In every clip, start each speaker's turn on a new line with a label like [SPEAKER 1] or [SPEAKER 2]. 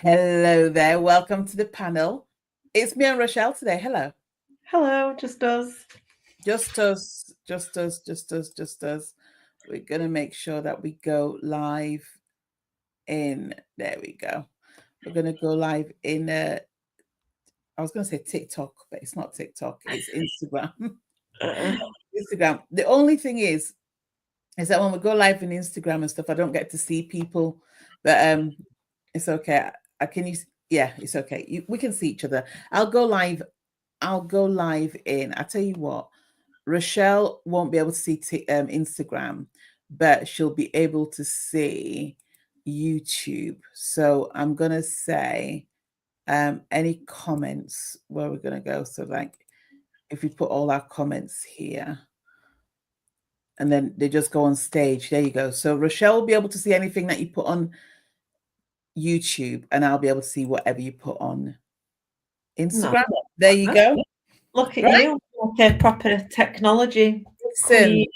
[SPEAKER 1] Hello there. Welcome to the panel. It's me and Rochelle today. Hello.
[SPEAKER 2] Hello, just us.
[SPEAKER 1] Just us, just us, just us, just us. We're going to make sure that we go live in. There we go. We're going to go live in. I was going to say TikTok, but it's not TikTok. It's Instagram. Instagram. The only thing is that when we go live in Instagram and stuff, I don't get to see people. But it's okay. Yeah, it's okay. We can see each other. I'll go live in. I tell you what, Rochelle won't be able to see Instagram, but she'll be able to see YouTube. So I'm gonna say any comments where we're gonna go. So like if we put all our comments here and then they just go on stage. There you go. So Rochelle will be able to see anything that you put on YouTube, and I'll be able to see whatever you put on Instagram.
[SPEAKER 2] No.
[SPEAKER 1] There you go.
[SPEAKER 2] Look at
[SPEAKER 1] Right?
[SPEAKER 2] you, like a proper technology queen.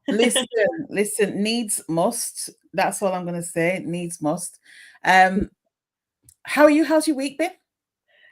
[SPEAKER 1] Listen, needs must. That's all I'm going to say. Needs must. How are you? How's your week been?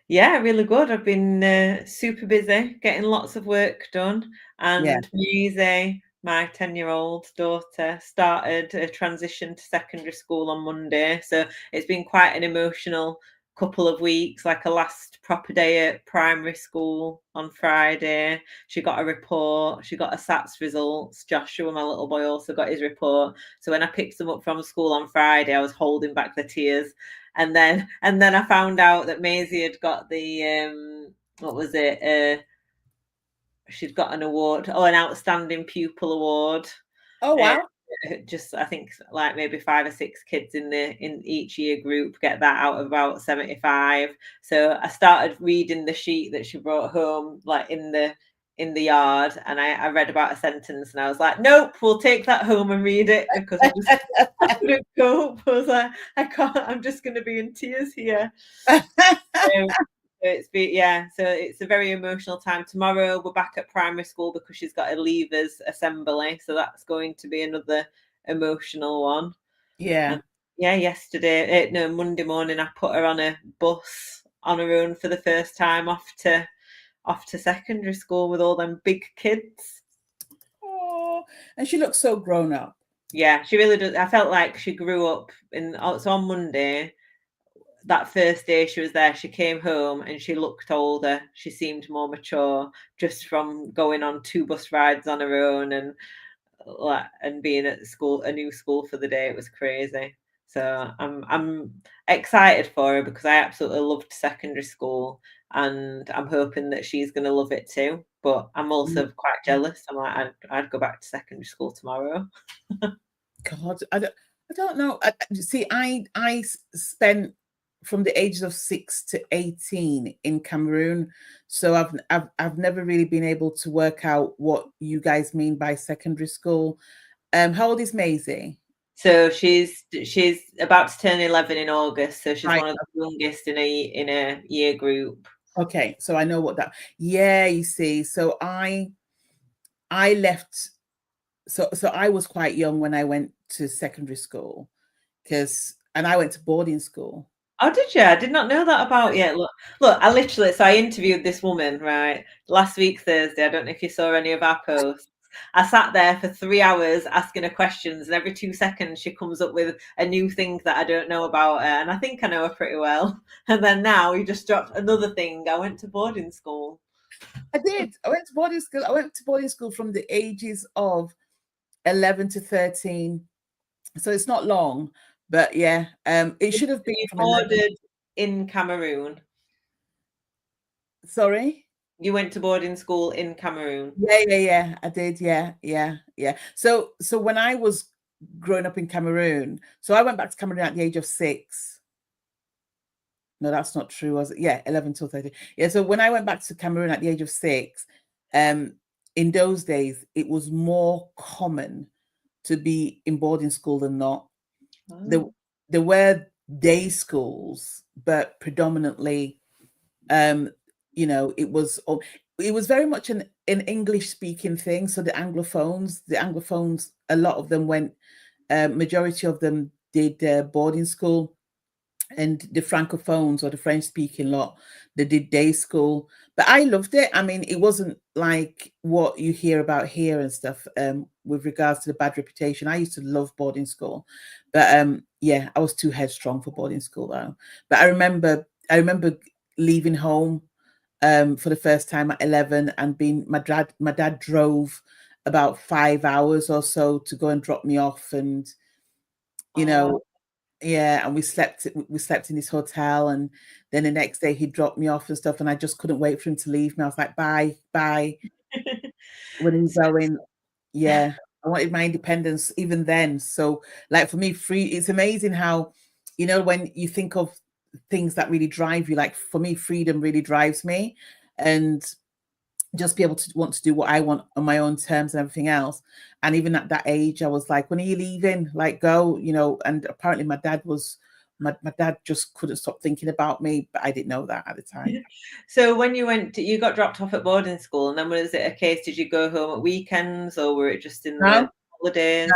[SPEAKER 2] Yeah, really good. I've been super busy getting lots of work done.
[SPEAKER 1] Yeah.
[SPEAKER 2] And Maisie, my 10-year-old daughter, started a transition to secondary school on Monday. So it's been quite an emotional couple of weeks, like a last proper day at primary school on Friday. She got a report, she got a SATs results. Joshua, my little boy, also got his report. So when I picked them up from school on Friday, I was holding back the tears. And then I found out that Maisie had got the what was it? She'd got an award, an outstanding pupil award.
[SPEAKER 1] Oh
[SPEAKER 2] Uh,
[SPEAKER 1] wow.
[SPEAKER 2] just I think like maybe 5 or 6 kids in each year group get that out of about 75. So I started reading the sheet that she brought home, like in the yard, and I read about a sentence and I was like, nope, we'll take that home and read it because I couldn't cope. I was like, I can't, I'm just going to be in tears here. So it's a very emotional time. Tomorrow we're back at primary school because she's got a leavers assembly, so that's going to be another emotional one.
[SPEAKER 1] Yeah.
[SPEAKER 2] And Monday morning I put her on a bus on her own for the first time off to secondary school with all them big kids.
[SPEAKER 1] Oh, and she looks so grown up.
[SPEAKER 2] Yeah, she really does. I felt like she grew up so on Monday, that first day she was there, she came home and she looked older. She seemed more mature just from going on 2 bus rides on her own and being at school, a new school for the day. It was crazy. So I'm excited for her because I absolutely loved secondary school and I'm hoping that she's going to love it too. But I'm also quite jealous. I'm like, I'd go back to secondary school tomorrow.
[SPEAKER 1] God, I don't know. See, I spent from the ages of 6 to 18 in Cameroon, so I've never really been able to work out what you guys mean by secondary school. How old is Maisie?
[SPEAKER 2] So she's about to turn 11 in August. So she's
[SPEAKER 1] Right.
[SPEAKER 2] one of the youngest in a year group.
[SPEAKER 1] Okay, so I know what that. Yeah, you see, so I left. So I was quite young when I went to secondary school and I went to boarding school.
[SPEAKER 2] Oh, did you? I did not know that about you. Look, I interviewed this woman, right, last week, Thursday. I don't know if you saw any of our posts. I sat there for 3 hours asking her questions, and every 2 seconds she comes up with a new thing that I don't know about her, and I think I know her pretty well. And then now you just dropped another thing. I went to boarding school.
[SPEAKER 1] I did. I went to boarding school. I went to boarding school from the ages of 11 to 13. So it's not long, but yeah, it should have been from 11.
[SPEAKER 2] Boarded in Cameroon.
[SPEAKER 1] Sorry?
[SPEAKER 2] You went to boarding school in Cameroon.
[SPEAKER 1] Yeah. I did. Yeah. So when I was growing up in Cameroon, so I went back to Cameroon at the age of 6. No, that's not true, was it? Yeah, 11 till 13. Yeah, so when I went back to Cameroon at the age of 6, in those days, it was more common to be in boarding school than not.
[SPEAKER 2] Oh.
[SPEAKER 1] There were day schools, but predominantly, it was very much an English speaking thing. So the Anglophones, a lot of them went, majority of them did boarding school. and the francophones or the French speaking lot, they did day school. But I loved it. I mean, it wasn't like what you hear about here and stuff, with regards to the bad reputation. I used to love boarding school, but yeah, I was too headstrong for boarding school though. But I remember leaving home for the first time at 11, and being my dad drove about 5 hours or so to go and drop me off, and you
[SPEAKER 2] Oh, wow.
[SPEAKER 1] know, yeah, and we slept in this hotel, and then the next day he dropped me off and stuff, and I just couldn't wait for him to leave me. I was like, bye, bye. When are you
[SPEAKER 2] So,
[SPEAKER 1] going? Yeah, I wanted my independence even then. So, like for me, it's amazing how, when you think of things that really drive you, like for me, freedom really drives me, and just be able to want to do what I want on my own terms and everything else. And even at that age, I was like, when are you leaving? Like, go, and apparently my dad just couldn't stop thinking about me, but I didn't know that at the time.
[SPEAKER 2] so when you got dropped off at boarding school, and then was it a case, did you go home at weekends, or were it just in the
[SPEAKER 1] No,
[SPEAKER 2] holidays?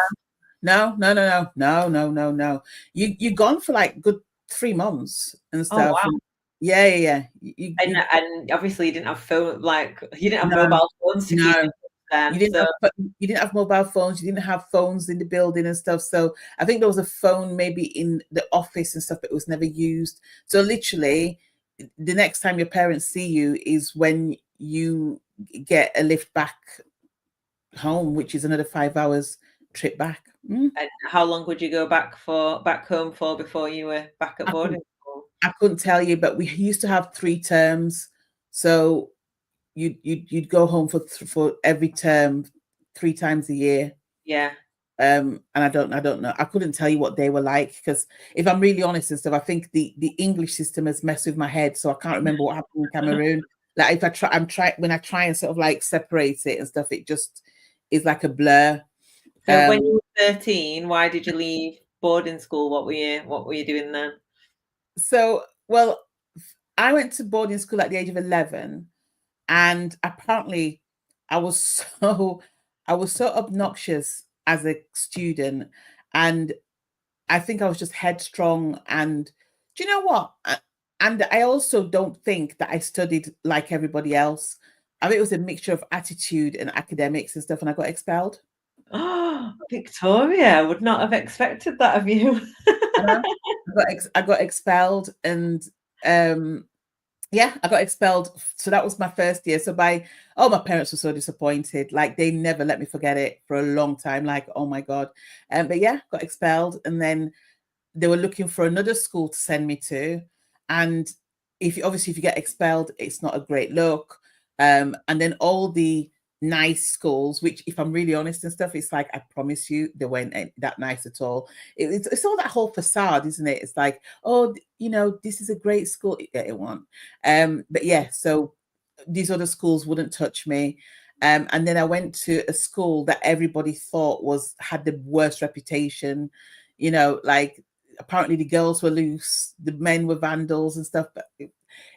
[SPEAKER 1] no, no, no, no, no, no, no, no. You're gone for like good 3 months and
[SPEAKER 2] Oh,
[SPEAKER 1] stuff.
[SPEAKER 2] wow.
[SPEAKER 1] And yeah, yeah, yeah.
[SPEAKER 2] And obviously you didn't have phone, like, you didn't have
[SPEAKER 1] No,
[SPEAKER 2] mobile phones to keep in
[SPEAKER 1] no.
[SPEAKER 2] touch then,
[SPEAKER 1] You didn't
[SPEAKER 2] so
[SPEAKER 1] have you didn't have mobile phones. You didn't have phones in the building and stuff. So I think there was a phone maybe in the office and stuff, but it was never used. So literally, the next time your parents see you is when you get a lift back home, which is another 5 hours trip back.
[SPEAKER 2] and how long would you go back home for before you were back at
[SPEAKER 1] I
[SPEAKER 2] boarding
[SPEAKER 1] couldn't,
[SPEAKER 2] school?
[SPEAKER 1] I couldn't tell you, but we used to have 3 terms. So you'd go home for every term 3 times a year.
[SPEAKER 2] Yeah.
[SPEAKER 1] And I don't know. I couldn't tell you what they were like, because if I'm really honest and stuff, I think the English system has messed with my head, so I can't remember what happened in Cameroon. Like if I try, when I try and sort of like separate it and stuff, it just is like a blur.
[SPEAKER 2] So when you were 13, why did you leave boarding school? What were you doing then?
[SPEAKER 1] So, well, I went to boarding school at the age of 11, and apparently I was so I was so obnoxious as a student, and I think I was just headstrong. And do you know what? And I also don't think that I studied like everybody else. I think it was a mixture of attitude and academics and stuff, and I got expelled.
[SPEAKER 2] Oh, Victoria, I would not have expected that of you.
[SPEAKER 1] I know. I got expelled, and um, yeah, I got expelled. So that was my first year. So my parents were so disappointed. Like they never let me forget it for a long time. Like, oh my God. But yeah, got expelled, and then they were looking for another school to send me to. And if you get expelled, it's not a great look. And then all the nice schools, which if I'm really honest and stuff, it's like I promise you they weren't that nice at all. It's all that whole facade, isn't it? It's like, oh, this is a great school. Yeah, it won't. But yeah, so these other schools wouldn't touch me. And then I went to a school that everybody thought had the worst reputation, like apparently the girls were loose, the men were vandals and stuff, but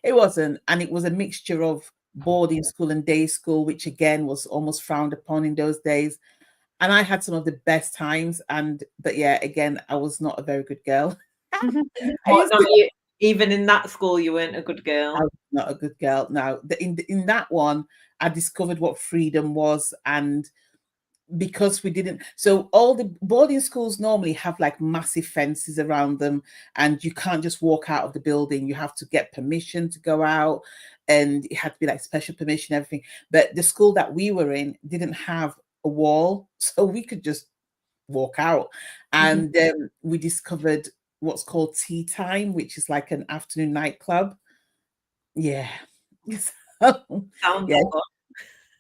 [SPEAKER 1] it wasn't. And it was a mixture of boarding school and day school, which again was almost frowned upon in those days. And I had some of the best times. But yeah, again, I was not a very good girl. I
[SPEAKER 2] What,
[SPEAKER 1] used
[SPEAKER 2] not
[SPEAKER 1] to.
[SPEAKER 2] you? Even in that school, you weren't a good
[SPEAKER 1] I
[SPEAKER 2] girl.
[SPEAKER 1] was not a good girl. Now, in that one, I discovered what freedom was, and because we didn't, so all the boarding schools normally have like massive fences around them, and you can't just walk out of the building. You have to get permission to go out, and it had to be like special permission, everything. But the school that we were in didn't have a wall, so we could just walk out.
[SPEAKER 2] Mhm.
[SPEAKER 1] And we discovered what's called tea time, which is like an afternoon nightclub. Yeah. So,
[SPEAKER 2] Sounds
[SPEAKER 1] yeah,
[SPEAKER 2] fun.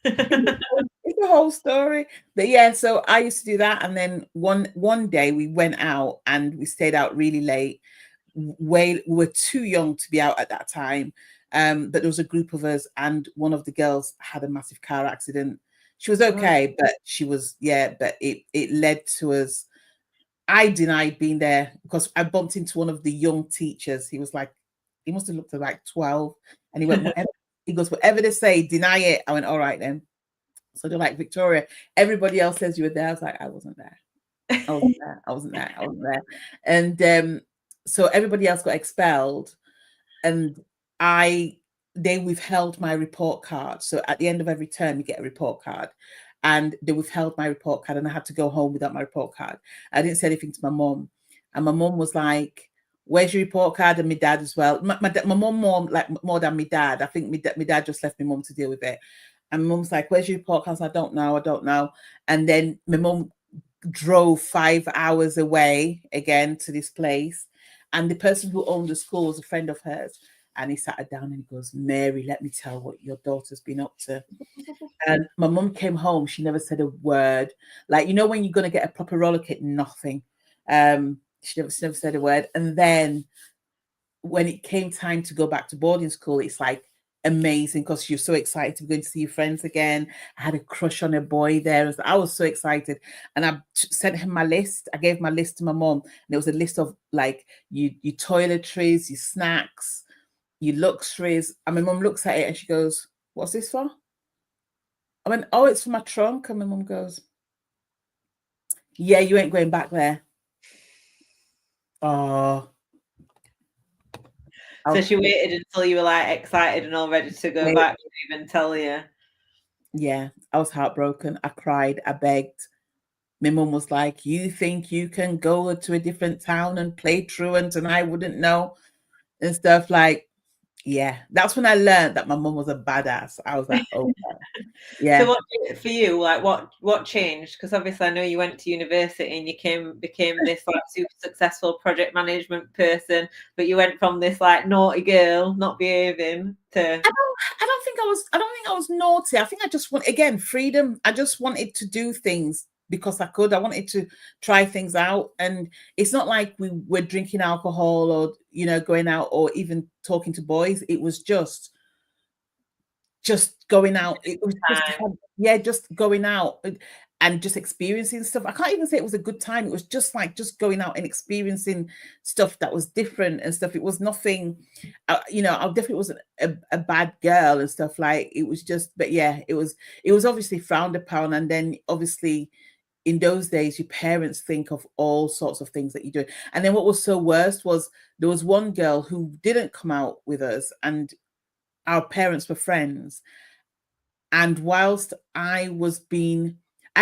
[SPEAKER 1] it's a whole story. But yeah, so I used to do that, and then one day we went out and we stayed out really late. We were too young to be out at that time. But there was a group of us, and one of the girls had a massive car accident. She was
[SPEAKER 2] Oh,
[SPEAKER 1] okay, but she was, yeah, but it led to us. I denied being there because I bumped into one of the young teachers. He was like, he must have looked like 12. And he went, whatever, he goes, whatever they say, deny it. I went, all right then. So they're like, Victoria, everybody else says you were there. I was like, I wasn't there. I wasn't there. I wasn't there. I wasn't there. And so everybody else got expelled, and I they withheld my report card. So at the end of every term, you get a report card, and they withheld my report card, and I had to go home without my report card. I didn't say anything to my mum, and my mum was like, "Where's your report card?" And my dad as well. My mum more like more than my dad. I think my dad just left my mum to deal with it. And my mum's like, "Where's your report card?" I don't know. I don't know. And then my mum drove 5 hours away again to this place. And the person who owned the school was a friend of hers. And he sat her down and he goes, "Mary, let me tell what your daughter's been up to." And my mum came home. She never said a word. Like, you know, when you're going to get a proper roller kit, nothing. She never said a word. And then when it came time to go back to boarding school, it's like amazing because you're so excited to be going to see your friends again. I had a crush on a boy there. I was so excited. And I sent him my list. I gave my list to my mom. And it was a list of like your toiletries, your snacks, your luxuries. And my mom looks at it and she goes, "What's this for?" I went, "Oh, it's for my trunk." And my mom goes, "Yeah, you ain't going back there." Oh.
[SPEAKER 2] So she waited until you were like excited and all ready to go back to even tell you.
[SPEAKER 1] Yeah, I was heartbroken. I cried. I begged. My mum was like, "You think you can go to a different town and play truant and I wouldn't know?" And stuff like, yeah. That's when I learned that my mum was a badass. I was like, "Oh,
[SPEAKER 2] So
[SPEAKER 1] yeah."
[SPEAKER 2] what for you, like what changed? Because obviously I know you went to university and you became this like super successful project management person, but you went from this like naughty girl not behaving to
[SPEAKER 1] I don't think I was naughty. I think I just want, again, freedom. I just wanted to do things because I could. I wanted to try things out. And it's not like we were drinking alcohol or, you know, going out or even talking to boys. It was just going out. It was just
[SPEAKER 2] time.
[SPEAKER 1] yeah, just going out and just experiencing stuff. I can't even say it was a good time. It was just like just going out and experiencing stuff that was different and stuff. It was nothing, you know. I definitely wasn't a bad girl and stuff. Like it was just, but yeah, it was obviously frowned upon, and then obviously in those days your parents think of all sorts of things that you do. And then what was so worst was there was one girl who didn't come out with us, and our parents were friends. And whilst I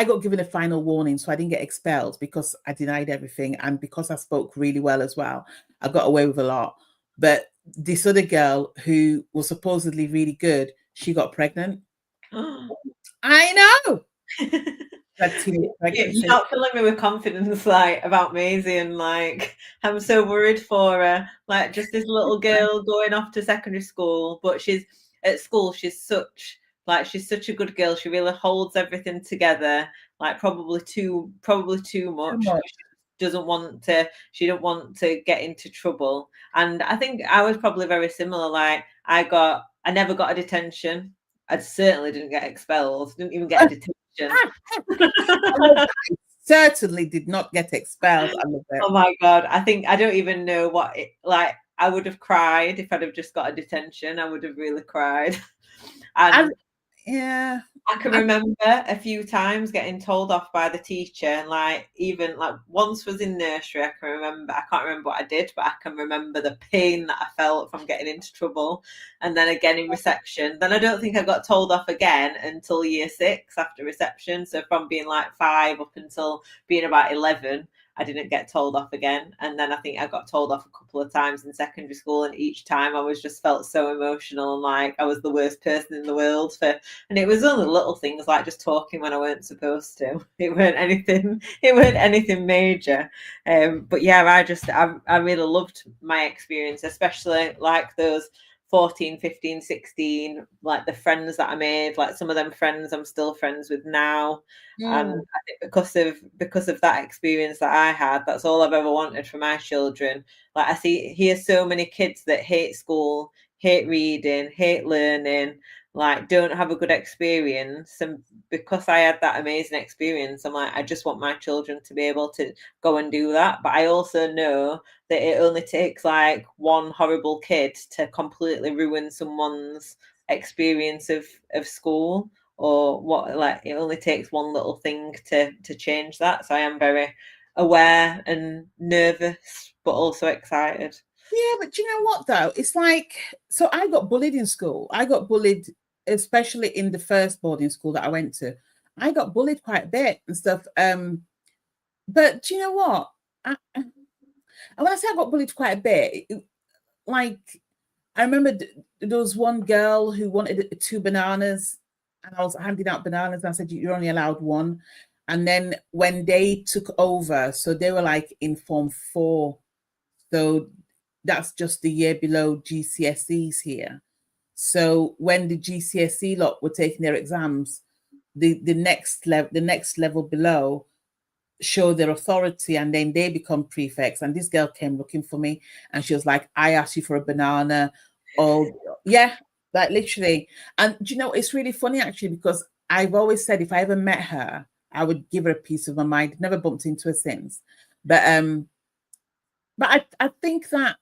[SPEAKER 1] got given a final warning, so I didn't get expelled because I denied everything. And because I spoke really well as well, I got away with a lot. But this other girl who was supposedly really good, she got pregnant. I know. That teenage
[SPEAKER 2] You're
[SPEAKER 1] pregnancy.
[SPEAKER 2] not filling me with confidence like about Maisie and like I'm so worried for her. Like just this little girl going off to secondary school, but she's at school, she's such a good girl. She really holds everything together, like probably too
[SPEAKER 1] Too
[SPEAKER 2] much.
[SPEAKER 1] much.
[SPEAKER 2] She didn't want to get into trouble. And I think I was probably very similar. Like I never got a detention. I certainly didn't get expelled, didn't even get a detention.
[SPEAKER 1] I certainly did not get expelled. I love it.
[SPEAKER 2] Oh my God. I don't even know what it like. I would have cried if I'd have just got a detention. I would have really cried.
[SPEAKER 1] And
[SPEAKER 2] And
[SPEAKER 1] yeah.
[SPEAKER 2] I can remember a few times getting told off by the teacher, and like even like once was in nursery. I can't remember what I did, but I can remember the pain that I felt from getting into trouble. And then again in reception. Then I don't think I got told off again until year 6 after reception. So from being like 5 up until being about 11, I didn't get told off again. And then I think I got told off a couple of times in secondary school, and each time I was just felt so emotional and like I was the worst person in the world for. And it was only little things like just talking when I weren't supposed to. It weren't anything. It weren't anything major. But yeah, I really loved my experience, especially like those 14, 15, 16, like the friends that I made, like some of them friends I'm still friends with now. And
[SPEAKER 1] Mm.
[SPEAKER 2] I think because of that experience that I had, that's all I've ever wanted for my children. Like I hear so many kids that hate school, hate reading, hate learning, like don't have a good experience. And because I had that amazing experience, I'm like, I just want my children to be able to go and do that. But I also know that it only takes like one horrible kid to completely ruin someone's experience of school, or what, like it only takes one little thing to change that. So I am very aware and nervous but also excited.
[SPEAKER 1] Yeah, but you know what though? It's like, so I got bullied in school. I got bullied, especially in the first boarding school that I went to. I got bullied quite a bit and stuff. But do you know what? And when I say I got bullied quite a bit, like I remember there was one girl who wanted two bananas, and I was handing out bananas, and I said, "You're only allowed one." And then when they took over, so they were like in Form 4, so that's just the year below GCSEs here. So when the GCSE lot were taking their exams, the next level below show their authority, and then they become prefects. And this girl came looking for me, and she was like, "I asked you for a banana." Oh yeah, like literally. And do you know, it's really funny actually, because I've always said if I ever met her, I would give her a piece of my mind. Never bumped into her since. But I think that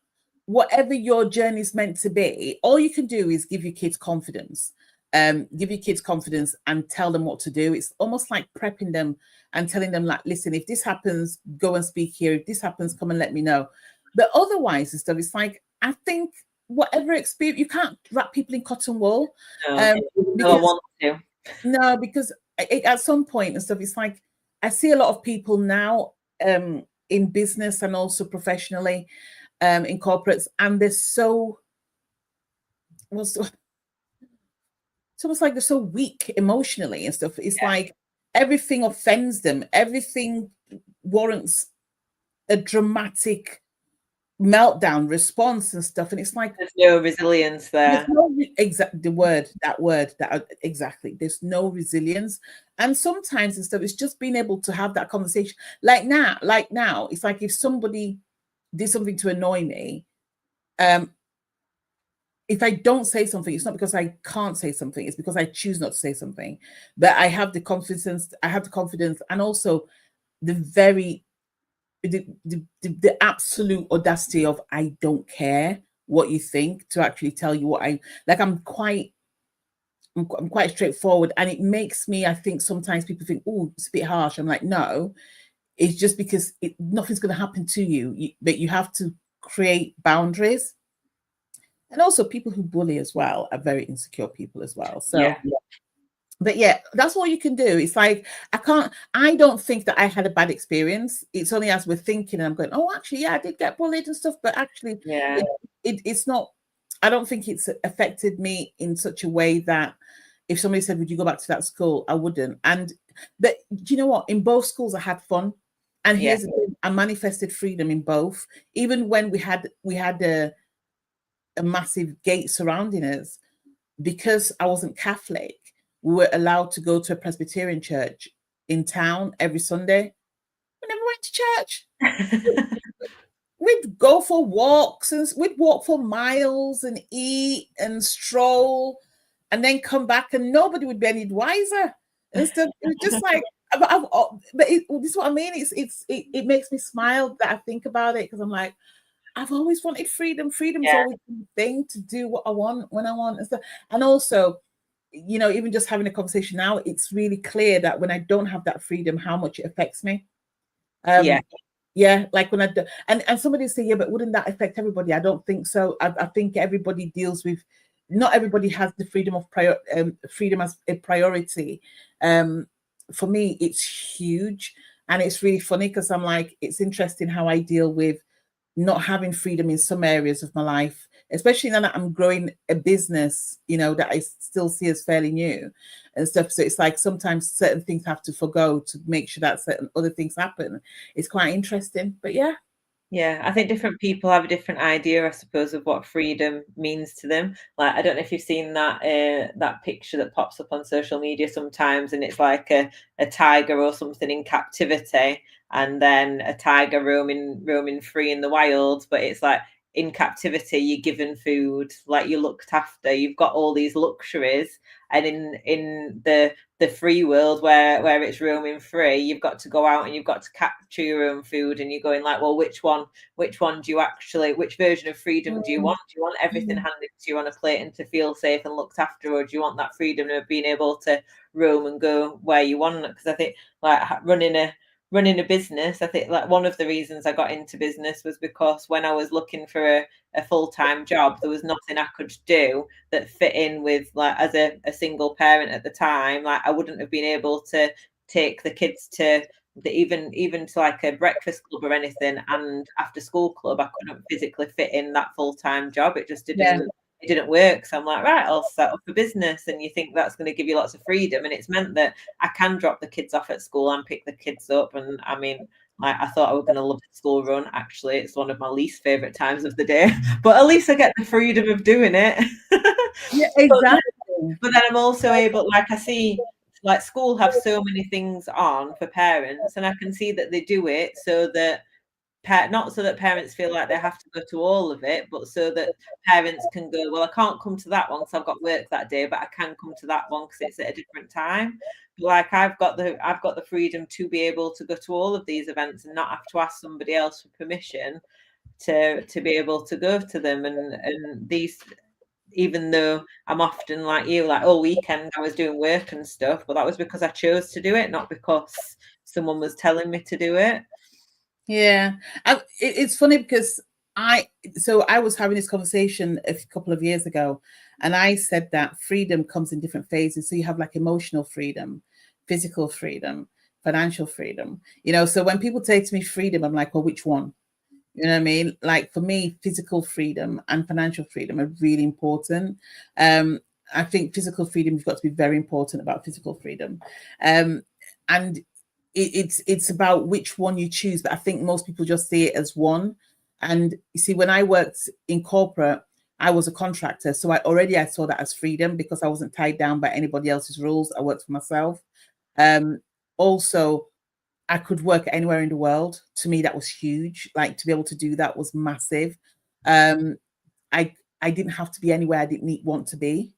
[SPEAKER 1] whatever your journey is meant to be, all you can do is give your kids confidence. Give your kids confidence and tell them what to do. It's almost like prepping them and telling them, like, listen, if this happens, go and speak here. If this happens, come and let me know. But otherwise and stuff, it's like, I think whatever experience, you can't wrap people in cotton wool.
[SPEAKER 2] No,
[SPEAKER 1] Because
[SPEAKER 2] I want to.
[SPEAKER 1] no, because at some point and stuff, it's like I see a lot of people now in business and also professionally in corporates, and they're so what's it's almost like they're so weak emotionally and stuff. It's like everything offends them, everything warrants a dramatic meltdown response and stuff, and it's like
[SPEAKER 2] There's no resilience
[SPEAKER 1] there's
[SPEAKER 2] there.
[SPEAKER 1] no that exactly. There's no resilience, and sometimes and stuff, it's just being able to have that conversation. Like now, it's like if somebody did something to annoy me, if I don't say something, it's not because I can't say something, it's because I choose not to say something. But I have the confidence, and also the very the absolute audacity of I don't care what you think, to actually tell you what I like. I'm quite straightforward, and it makes me, I think sometimes people think, oh, it's a bit harsh. I'm like, no, it's just because nothing's going to happen to you, but you have to create boundaries. And also, people who bully as well are very insecure people as well. So, but yeah, that's all you can do. It's like I don't think that I had a bad experience. It's only as we're thinking, and I'm going, oh, actually, yeah, I did get bullied and stuff, but actually, it's not. I don't think it's affected me in such a way that if somebody said, "Would you go back to that school?" I wouldn't. But do you know what? In both schools, I had fun, and here's the thing: I manifested freedom in both. Even when we had a massive gate surrounding us, because I wasn't Catholic, we were allowed to go to a Presbyterian church in town every Sunday. We never went to church. We'd go for walks, and we'd walk for miles and eat and stroll, and then come back, and nobody would be any wiser. Instead, it was just like, this is what I mean. It makes me smile that I think about it, because I'm like, I've always wanted freedom. Freedom's always been the thing, to do what I want when I want and stuff. And also, even just having a conversation now, it's really clear that when I don't have that freedom, how much it affects me. Like when and somebody say, yeah, but wouldn't that affect everybody? I don't think so. I think everybody deals with, not everybody has the freedom of freedom as a priority. For me, it's huge, and it's really funny because I'm like, it's interesting how I deal with not having freedom in some areas of my life, especially now that I'm growing a business, that I still see as fairly new and stuff. So it's like sometimes certain things have to forgo to make sure that certain other things happen. It's quite interesting, but yeah.
[SPEAKER 2] Yeah, I think different people have a different idea, I suppose, of what freedom means to them. Like, I don't know if you've seen that picture that pops up on social media sometimes, and it's like a tiger or something in captivity, and then a tiger roaming free in the wild. But it's like in captivity, you're given food, like you're looked after, you've got all these luxuries, and in the free world where it's roaming free, you've got to go out and you've got to capture your own food, and you're going like, well, which one do you actually, which version of freedom do you want? Do you want everything handed to you on a plate and to feel safe and looked after, or do you want that freedom of being able to roam and go where you want? Because I think like running running a business, I think like one of the reasons I got into business was because when I was looking for a full-time job, there was nothing I could do that fit in with, like, as a single parent at the time, like I wouldn't have been able to take the kids to even to like a breakfast club or anything, and after school club I couldn't physically fit in that full-time job. It just
[SPEAKER 1] Yeah.
[SPEAKER 2] didn't work. So I'm like, right, I'll set up a business. And you think that's going to give you lots of freedom. And it's meant that I can drop the kids off at school and pick the kids up. And I mean, like, I thought I was going to love the school run. Actually, it's one of my least favorite times of the day, but at least I get the freedom of doing it.
[SPEAKER 1] Yeah,
[SPEAKER 2] but,
[SPEAKER 1] exactly.
[SPEAKER 2] but then I'm also able, like, I see like school have so many things on for parents, and I can see that they do it so that not so that parents feel like they have to go to all of it, but so that parents can go, well, I can't come to that one because I've got work that day, but I can come to that one because it's at a different time. Like I've got the freedom to be able to go to all of these events and not have to ask somebody else for permission to be able to go to them. And these, even though I'm often like you, like all weekend I was doing work and stuff, but that was because I chose to do it, not because someone was telling me to do it.
[SPEAKER 1] Yeah, it's funny because I was having this conversation a couple of years ago, and I said that freedom comes in different phases. So you have like emotional freedom, physical freedom, financial freedom. So when people say to me freedom, I'm like, well, which one? You know what I mean? Like for me, physical freedom and financial freedom are really important. I think physical freedom, you've got to be very important about physical freedom. And it's about which one you choose. But I think most people just see it as one. And you see, when I worked in corporate, I was a contractor. So I saw that as freedom because I wasn't tied down by anybody else's rules. I worked for myself. Also, I could work anywhere in the world. To me, that was huge. Like to be able to do that was massive. I I didn't have to be anywhere I didn't want to be.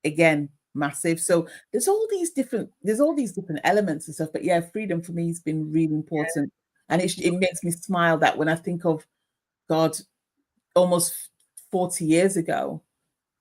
[SPEAKER 1] Again, massive. So there's all these different elements and stuff. But yeah, freedom for me has been really important, and it makes me smile that when I think of God, almost 40 years ago,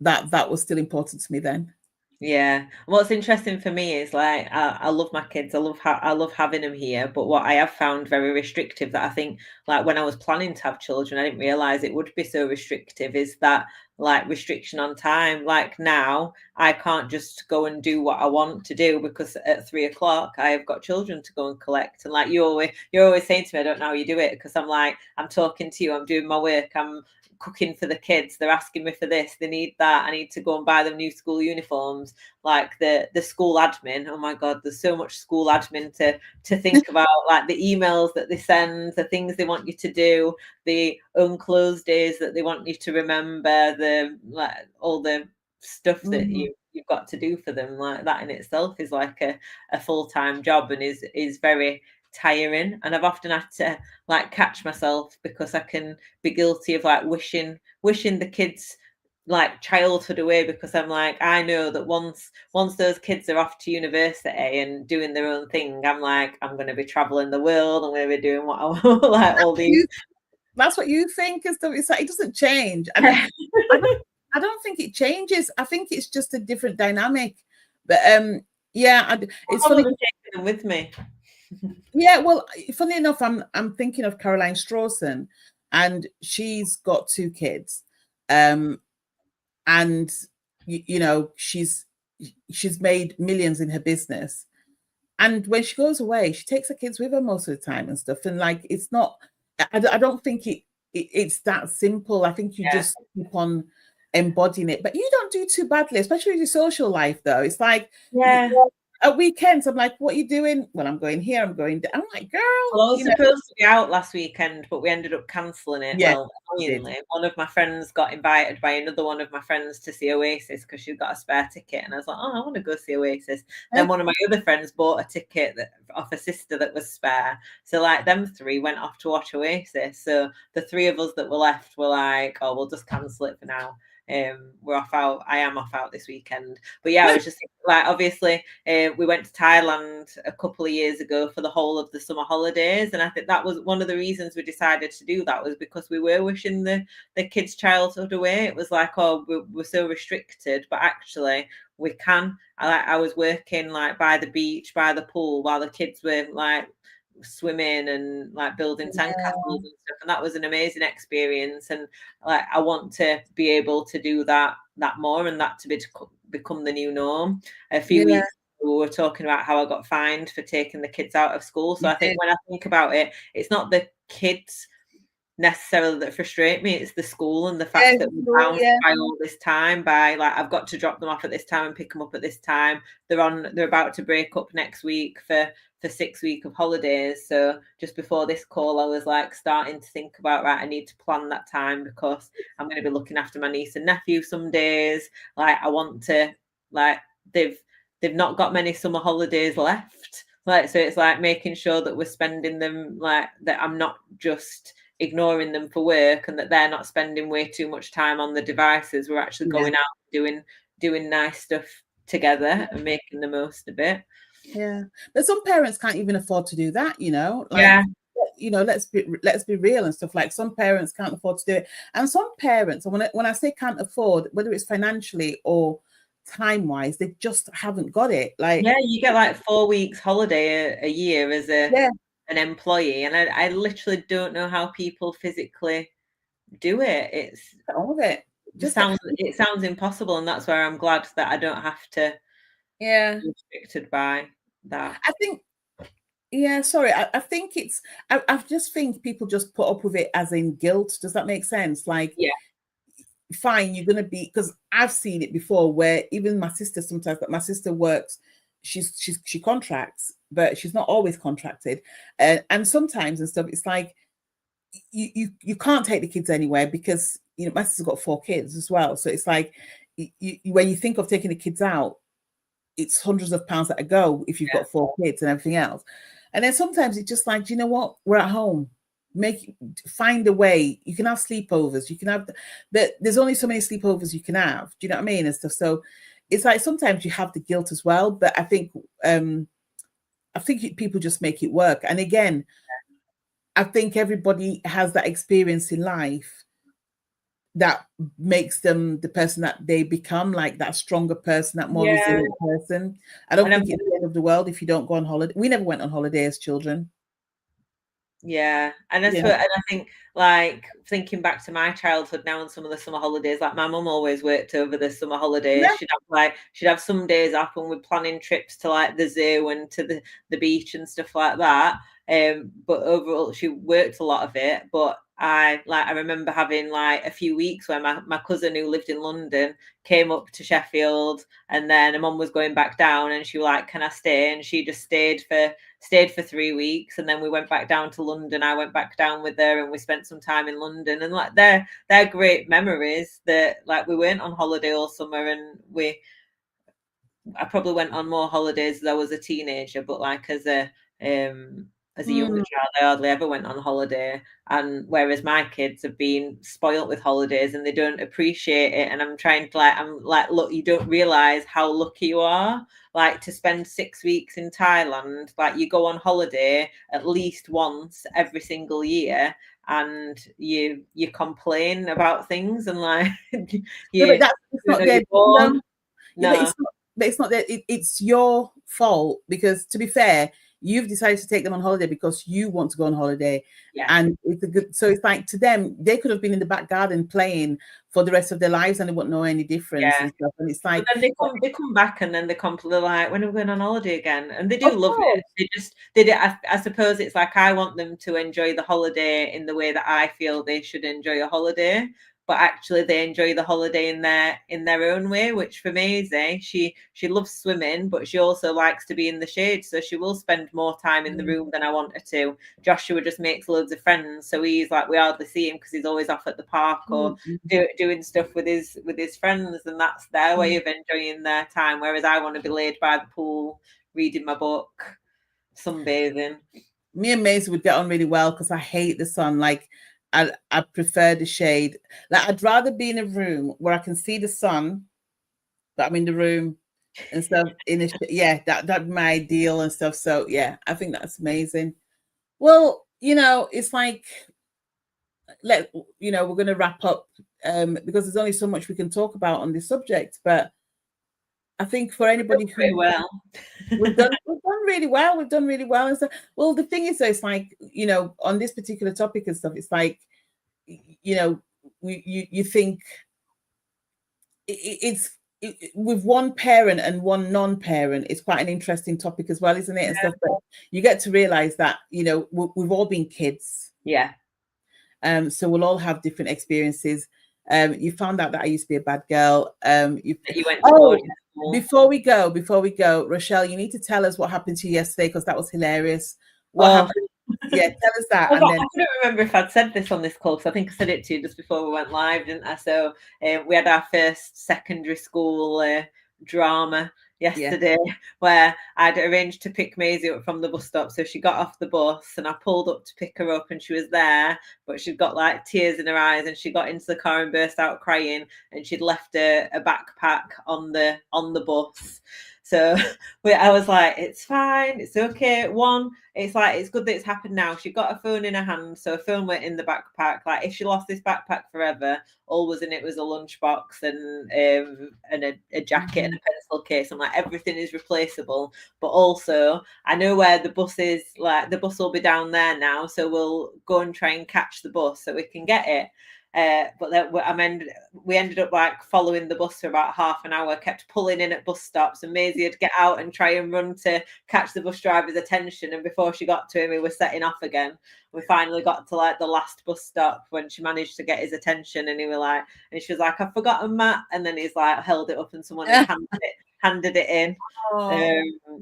[SPEAKER 1] that was still important to me then.
[SPEAKER 2] Yeah. What's interesting for me is like I love my kids. I love having them here. But what I have found very restrictive, that I think, like when I was planning to have children, I didn't realize it would be so restrictive, is that like restriction on time. Like now, I can't just go and do what I want to do because at 3 o'clock I have got children to go and collect. And like you're always saying to me, I don't know how you do it, because I'm like, I'm talking to you, I'm doing my work, I'm cooking for the kids, they're asking me for this, they need that, I need to go and buy them new school uniforms. Like the school admin, oh my god, there's so much school admin to think about, like the emails that they send, the things they want you to do, the unclosed days that they want you to remember, the like all the stuff that
[SPEAKER 1] Mhm.
[SPEAKER 2] you've got to do for them. Like that in itself is like a full-time job, and is very tiring. And I've often had to like catch myself because I can be guilty of like wishing the kids like childhood away, because I'm like, I know that once those kids are off to university and doing their own thing, I'm like, I'm going to be traveling the world, I'm going to be doing what I want, like all these.
[SPEAKER 1] That's what you think and stuff. It's like it doesn't change, and I don't, I don't think it changes. I think it's just a different dynamic. But yeah, it's
[SPEAKER 2] I'll
[SPEAKER 1] funny.
[SPEAKER 2] be taking them with me.
[SPEAKER 1] Yeah, well, funny enough, I'm thinking of Caroline Strawson, and she's got two kids, and she's made millions in her business. And when she goes away, she takes her kids with her most of the time and stuff. And like, it's not. I don't think it's that simple. I think you
[SPEAKER 2] Yeah.
[SPEAKER 1] just keep on embodying it. But you don't do too badly, especially with your social life, though. It's like
[SPEAKER 2] Yeah.
[SPEAKER 1] at weekends, I'm like, what are you doing? Well, I'm going here, I'm going there. I'm like, girl,
[SPEAKER 2] Well, I was supposed to be out last weekend, but we ended up cancelling it.
[SPEAKER 1] yeah,
[SPEAKER 2] Well,
[SPEAKER 1] did.
[SPEAKER 2] annoyingly, one of my friends got invited by another one of my friends to see Oasis because she's got a spare ticket, and I was like, oh, I want to go see Oasis. Then one of my other friends bought a ticket off a sister that was spare, so like them three went off to watch Oasis. So the three of us that were left were like, oh, we'll just cancel it for now. We're off out. I am off out this weekend. But yeah, I was just like, obviously, we went to Thailand a couple of years ago for the whole of the summer holidays, and I think that was one of the reasons we decided to do that, was because we were wishing the kids' childhood away. It was like, oh, we're so restricted, but actually we can. I was working like by the beach, by the pool, while the kids were like swimming and like building sandcastles and stuff, and that was an amazing experience. And like I want to be able to do that more, and that to become the new norm. A few weeks ago, we were talking about how I got fined for taking the kids out of school. So I think when I think about it, it's not the kids necessarily that frustrate me, it's the school and the fact that we're bound by all this time, by like I've got to drop them off at this time and pick them up at this time. They're about to break up next week for 6 weeks of holidays. So just before this call, I was like starting to think about, right, I need to plan that time because I'm going to be looking after my niece and nephew some days. Like I want to, like they've not got many summer holidays left. Like, so it's like making sure that we're spending them, like that I'm not just ignoring them for work, and that they're not spending way too much time on the devices. We're actually going out doing nice stuff together and making the most of it.
[SPEAKER 1] Yeah, but some parents can't even afford to do that, you know. Like, you know, let's be real and stuff. Like some parents can't afford to do it, and some parents, when I say can't afford, whether it's financially or time wise, they just haven't got it. Like,
[SPEAKER 2] yeah, you get like 4 weeks holiday a year as an employee, and I literally don't know how people physically do it. It's
[SPEAKER 1] all of it.
[SPEAKER 2] It sounds impossible, and that's where I'm glad that I don't have to be restricted by that.
[SPEAKER 1] I think sorry, I think it's I just think people just put up with it as in guilt. Does that make sense? Like, fine, you're gonna be, because I've seen it before where even my sister sometimes, but my sister works, she contracts, but she's not always contracted, and sometimes and stuff, it's like you can't take the kids anywhere because, you know, my sister's got 4 kids as well, so it's like when you think of taking the kids out, it's hundreds of pounds that go if you've got 4 kids and everything else. And then sometimes it's just like, do you know what, we're at home, find a way. You can have sleepovers, you can have, but there's only so many sleepovers you can have, do you know what I mean, and stuff. So it's like sometimes you have the guilt as well, but I think people just make it work. And again, I think everybody has that experience in life that makes them the person that they become, like that stronger person, that more resilient person. I don't think it's the end of the world if you don't go on holiday. We never went on holiday as children.
[SPEAKER 2] Yeah, and and I think, like, thinking back to my childhood now and some of the summer holidays, like my mum always worked over the summer holidays. She'd have some days off, and we're planning trips to like the zoo and to the beach and stuff like that. But overall, she worked a lot of it. But I remember having like a few weeks where my cousin who lived in London came up to Sheffield, and then her mum was going back down, and she was like, "Can I stay?" And she just stayed for 3 weeks, and then we went back down to London. I went back down with her, and we spent some time in London. And like they're great memories. That like we went on holiday all summer, and I probably went on more holidays as I was a teenager, but like as a younger child, I hardly ever went on holiday. And whereas my kids have been spoilt with holidays and they don't appreciate it. And I'm trying to I'm like, look, you don't realize how lucky you are, like to spend 6 weeks in Thailand. Like you go on holiday at least once every single year, and you complain about things, and like
[SPEAKER 1] but it's not that it's your fault, because to be fair, you've decided to take them on holiday because you want to go on holiday. And so it's like, to them, they could have been in the back garden playing for the rest of their lives and they wouldn't know any difference and stuff. And it's like,
[SPEAKER 2] but then they come back and then they're like, when are we going on holiday again? And they do love it. They just did it. I suppose it's like, I want them to enjoy the holiday in the way that I feel they should enjoy a holiday. But actually they enjoy the holiday in their own way, which for Maisie, she loves swimming, but she also likes to be in the shade, so she will spend more time in the room than I want her to. Joshua just makes loads of friends, so he's like, we hardly see him because he's always off at the park or doing stuff with his friends, and that's their way of enjoying their time, whereas I want to be laid by the pool reading my book, sunbathing.
[SPEAKER 1] Me and Maisie would get on really well because I hate the sun. Like I prefer the shade. Like I'd rather be in a room where I can see the sun, but I'm in the room and stuff. That'd be my ideal and stuff. So yeah, I think that's amazing. Well, it's like, we're going to wrap up because there's only so much we can talk about on this subject. But I think for anybody who
[SPEAKER 2] well,
[SPEAKER 1] we've done really well. We've done really well and stuff. Well, the thing is, though, it's like, on this particular topic and stuff, it's like, you know, you think it's with one parent and one non-parent, it's quite an interesting topic as well, isn't it? And stuff, but you get to realize that we've all been kids.
[SPEAKER 2] Yeah.
[SPEAKER 1] So we'll all have different experiences. You found out that I used to be a bad girl.
[SPEAKER 2] You went to boarding school.
[SPEAKER 1] Before we go, Rochelle, you need to tell us what happened to you yesterday, because that was hilarious. What happened? Yeah, tell us that.
[SPEAKER 2] I couldn't remember if I'd said this on this call, because I think I said it to you just before we went live, didn't I? So we had our first secondary school drama yesterday, where I'd arranged to pick Maisie up from the bus stop. So she got off the bus and I pulled up to pick her up, and she was there, but she'd got like tears in her eyes, and she got into the car and burst out crying, and she'd left a backpack on the bus. So I was like, it's fine, it's okay. One, it's like, it's good that it's happened now. She got a phone in her hand, so a phone went in the backpack. Like, if she lost this backpack forever, all was in it was a lunchbox and a jacket and a pencil case. I'm like, everything is replaceable. But also, I know where the bus is. Like, the bus will be down there now, so we'll go and try and catch the bus so we can get it. But we ended up like following the bus for about half an hour, kept pulling in at bus stops, and Maisie would get out and try and run to catch the bus driver's attention. And before she got to him, he was setting off again. We finally got to like the last bus stop when she managed to get his attention, and she was like, I've forgotten Matt. And then he's like held it up, and someone handed it in.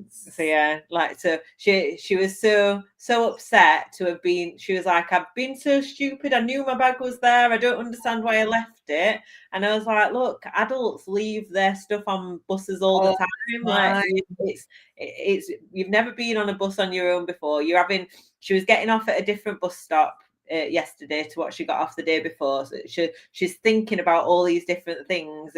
[SPEAKER 2] So yeah, like, so she was so upset to have been. She was like, I've been so stupid. I knew my bag was there. I don't understand why I left it. And I was like, look, adults leave their stuff on buses all the time. Like, it's you've never been on a bus on your own before. She was getting off at a different bus stop yesterday to what she got off the day before. So she's thinking about all these different things,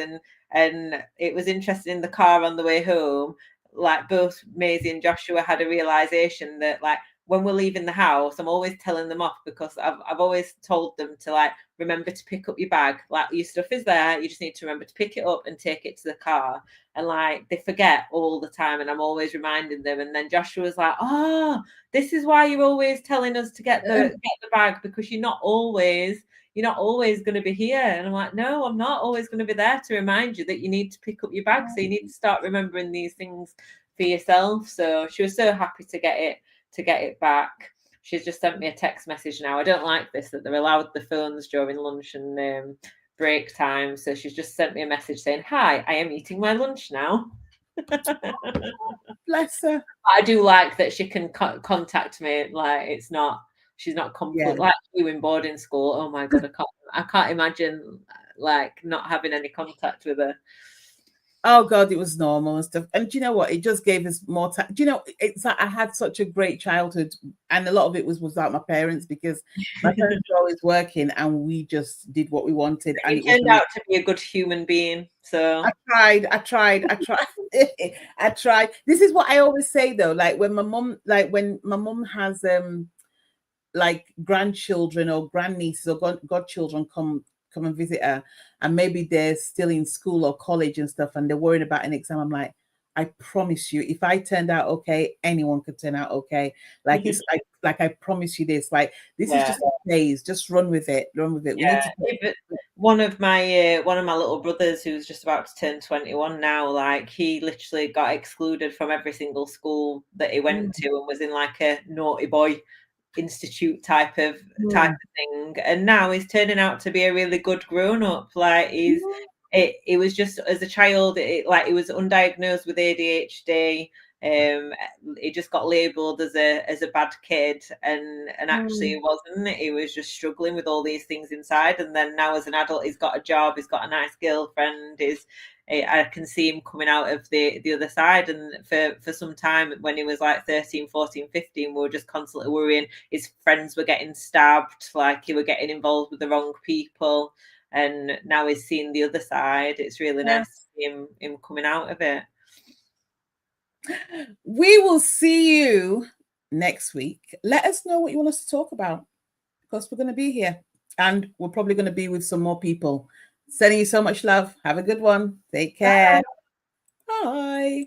[SPEAKER 2] and it was interesting in the car on the way home. Like, both Maisie and Joshua had a realization that, like, when we're leaving the house, I'm always telling them off, because I've always told them to, like, remember to pick up your bag. Like, your stuff is there, you just need to remember to pick it up and take it to the car. And like, they forget all the time, and I'm always reminding them. And then Joshua was like, oh, this is why you're always telling us to get the bag, because you're not always going to be here. And I'm like, no, I'm not always going to be there to remind you that you need to pick up your bag. So you need to start remembering these things for yourself. So she was so happy to get it back. She's just sent me a text message now. I don't like this, that they're allowed the phones during lunch and break time. So she's just sent me a message saying, hi, I am eating my lunch now.
[SPEAKER 1] Bless her.
[SPEAKER 2] I do like that she can contact me. Like, she's not complete like you in boarding school. Oh my god, I can't imagine like not having any contact with her.
[SPEAKER 1] Oh god, it was normal and stuff. And do you know what? It just gave us more time. Do you know, it's like I had such a great childhood, and a lot of it was without my parents, because my parents were always working, and we just did what we wanted. And
[SPEAKER 2] it turned out to be a good human being. So
[SPEAKER 1] I tried. I tried. This is what I always say though. Like, when my mum has like grandchildren or grandnieces or godchildren come and visit her, and maybe they're still in school or college and stuff, and they're worried about an exam, I'm like, I promise you, if I turned out okay, anyone could turn out okay. Like, it's like I promise you this. Like, this is just a phase. Just run with it.
[SPEAKER 2] Yeah. One of my little brothers, who's just about to turn 21 now, like, he literally got excluded from every single school that he went to, and was in like a naughty boy institute type of thing, and now he's turning out to be a really good grown-up. Like, it was just, as a child, like, he was undiagnosed with ADHD. He just got labeled as a bad kid, and actually he wasn't. He was just struggling with all these things inside. And then now, as an adult, he's got a job, he's got a nice girlfriend, I can see him coming out of the other side. And for some time, when he was like 13, 14, 15, we were just constantly worrying his friends were getting stabbed, like he were getting involved with the wrong people. And now he's seeing the other side. It's really nice to see him coming out of it.
[SPEAKER 1] We will see you next week. Let us know what you want us to talk about, because we're going to be here, and we're probably going to be with some more people. Sending you so much love. Have a good one. Take care. Bye.